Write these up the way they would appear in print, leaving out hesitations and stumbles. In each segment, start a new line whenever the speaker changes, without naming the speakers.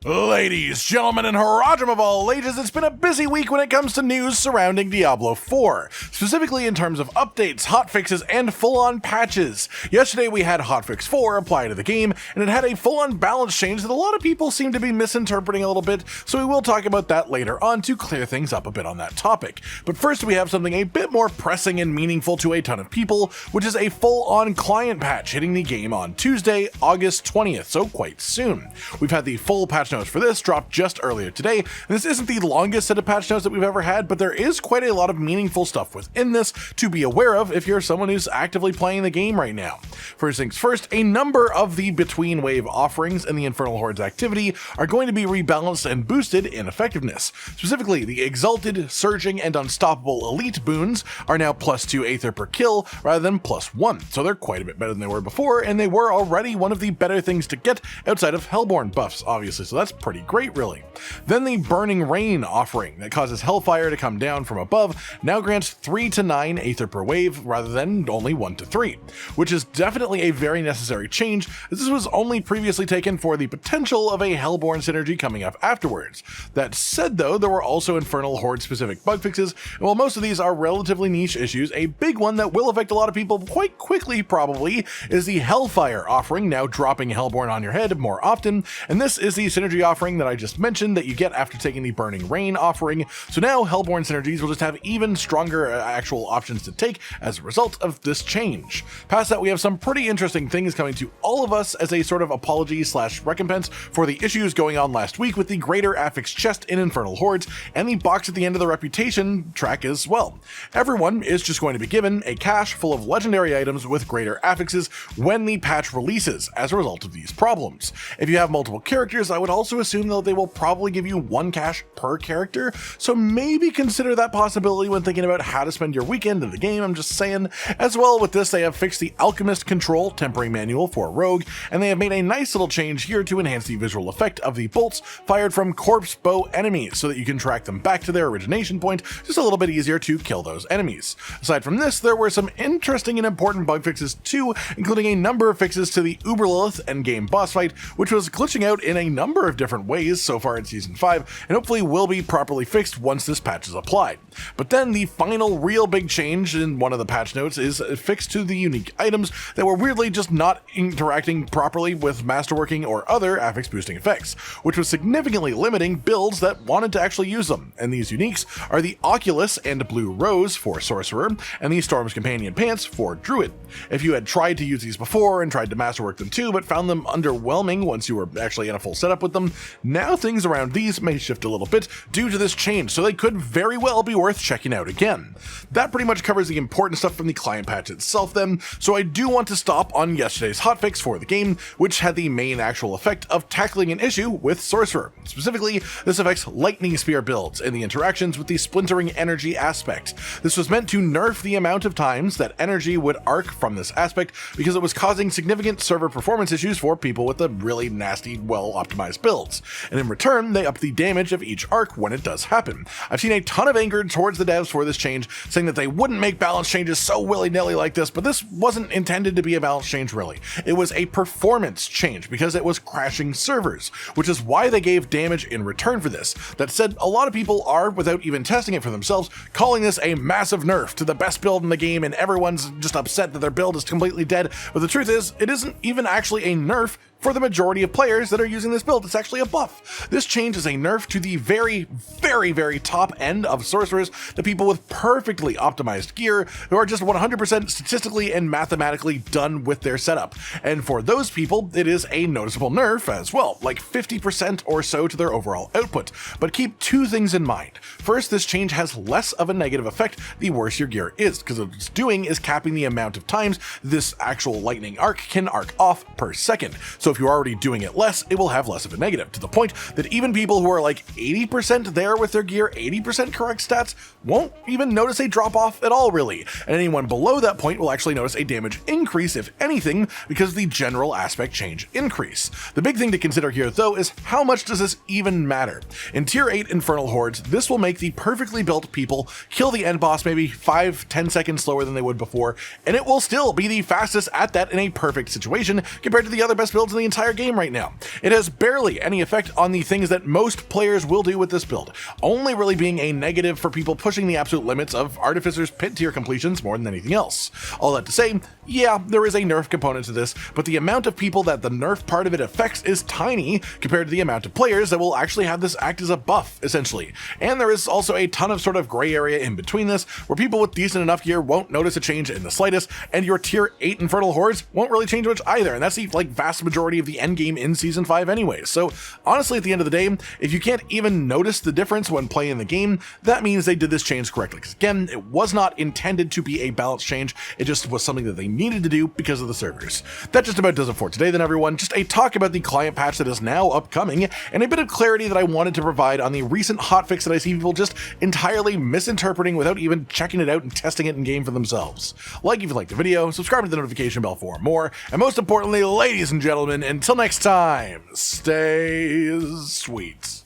Ladies, gentlemen, and Harajam of all ages, it's been a busy week when it comes to news surrounding Diablo 4, specifically in terms of updates, hotfixes, and full-on patches. Yesterday we had hotfix 4 apply to the game, and it had a full-on balance change that a lot of people seem to be misinterpreting a little bit, so we will talk about that later on to clear things up a bit on that topic. But first we have something a bit more pressing and meaningful to a ton of people, which is a full-on client patch hitting the game on Tuesday, August 20th, so quite soon. We've had the full patch notes for this dropped just earlier today, and this isn't the longest set of patch notes that we've ever had, but there is quite a lot of meaningful stuff within this to be aware of if you're someone who's actively playing the game right now. First things first, a number of the between wave offerings and the Infernal Hordes activity are going to be rebalanced and boosted in effectiveness. Specifically, the Exalted, Surging, and Unstoppable Elite boons are now +2 aether per kill rather than +1, so they're quite a bit better than they were before, and they were already one of the better things to get outside of Hellborn buffs, obviously, so that's pretty great, really. Then the Burning Rain offering that causes Hellfire to come down from above now grants 3 to 9 aether per wave rather than only 1 to 3, which is definitely a very necessary change, as this was only previously taken for the potential of a Hellborn synergy coming up afterwards. That said though, there were also Infernal Horde specific bug fixes, and while most of these are relatively niche issues, a big one that will affect a lot of people quite quickly probably is the Hellfire offering now dropping Hellborn on your head more often, and this is the synergy offering that I just mentioned that you get after taking the Burning Rain offering, so now Hellborn synergies will just have even stronger actual options to take as a result of this change. Past that, we have some pretty interesting things coming to all of us as a sort of apology / recompense for the issues going on last week with the greater Affix chest in Infernal Hordes and the box at the end of the reputation track as well. Everyone is just going to be given a cache full of legendary items with greater affixes when the patch releases as a result of these problems. If you have multiple characters, I would also assume though they will probably give you 1 cache per character, so maybe consider that possibility when thinking about how to spend your weekend in the game, I'm just saying. As well, with this they have fixed the Alchemist Control Tempering Manual for Rogue, and they have made a nice little change here to enhance the visual effect of the bolts fired from corpse bow enemies so that you can track them back to their origination point, just a little bit easier to kill those enemies. Aside from this, there were some interesting and important bug fixes too, including a number of fixes to the Uberlilith endgame boss fight, which was glitching out in a number of different ways so far in Season 5, and hopefully will be properly fixed once this patch is applied. But then the final real big change in one of the patch notes is a fix to the unique items that were weirdly just not interacting properly with masterworking or other affix boosting effects, which was significantly limiting builds that wanted to actually use them. And these uniques are the Oculus and Blue Rose for Sorcerer, and the Storm's Companion Pants for Druid. If you had tried to use these before and tried to masterwork them too, but found them underwhelming once you were actually in a full setup with them, now things around these may shift a little bit due to this change, so they could very well be worth checking out again. That pretty much covers the important stuff from the client patch itself then, so I do want to stop on yesterday's hotfix for the game, which had the main actual effect of tackling an issue with Sorcerer. Specifically, this affects Lightning Spear builds and the interactions with the splintering energy aspect. This was meant to nerf the amount of times that energy would arc from this aspect because it was causing significant server performance issues for people with the really nasty, well-optimized builds, and in return, they up the damage of each arc when it does happen. I've seen a ton of anger towards the devs for this change, saying that they wouldn't make balance changes so willy-nilly like this, but this wasn't intended to be a balance change really. It was a performance change because it was crashing servers, which is why they gave damage in return for this. That said, a lot of people are, without even testing it for themselves, calling this a massive nerf to the best build in the game, and everyone's just upset that their build is completely dead, but the truth is, it isn't even actually a nerf for the majority of players that are using this build. It's actually a buff. This change is a nerf to the very, very top end of sorcerers, the people with perfectly optimized gear who are just 100% statistically and mathematically done with their setup. And for those people, it is a noticeable nerf as well, like 50% or so to their overall output. But keep 2 things in mind. First, this change has less of a negative effect the worse your gear is, because what it's doing is capping the amount of times this actual lightning arc can arc off per second. So if you're already doing it less, it will have less of a negative, to the point that even people who are like 80% there with their gear, 80% correct stats, won't even notice a drop off at all really, and anyone below that point will actually notice a damage increase if anything, because of the general aspect change increase. The big thing to consider here though is how much does this even matter? In tier 8 Infernal Hordes, this will make the perfectly built people kill the end boss maybe 5-10 seconds slower than they would before, and it will still be the fastest at that in a perfect situation compared to the other best builds in the the entire game right now. It has barely any effect on the things that most players will do with this build, only really being a negative for people pushing the absolute limits of Artificer's pit tier completions more than anything else. All that to say, yeah, there is a nerf component to this, but the amount of people that the nerf part of it affects is tiny compared to the amount of players that will actually have this act as a buff, essentially. And there is also a ton of sort of gray area in between this, where people with decent enough gear won't notice a change in the slightest, and your tier 8 infernal hordes won't really change much either, and that's the vast majority of the endgame in Season 5 anyway. So honestly, at the end of the day, if you can't even notice the difference when playing the game, that means they did this change correctly. Because again, it was not intended to be a balance change, it just was something that they needed to do because of the servers. That just about does it for today then, everyone. Just a talk about the client patch that is now upcoming, and a bit of clarity that I wanted to provide on the recent hotfix that I see people just entirely misinterpreting without even checking it out and testing it in game for themselves. Like if you liked the video, subscribe to the notification bell for more, and most importantly, ladies and gentlemen, until next time, stay sweet.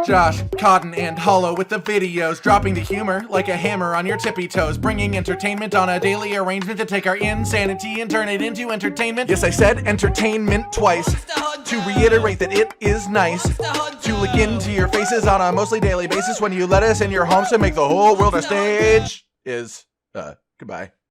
Josh, Cotton, and Hollow with the videos, dropping the humor like a hammer on your tippy toes, bringing entertainment on a daily arrangement to take our insanity and turn it into entertainment. Yes, I said entertainment twice, to reiterate that it is nice to look into your faces on a mostly daily basis when you let us in your homes to make the whole world a stage. Goodbye.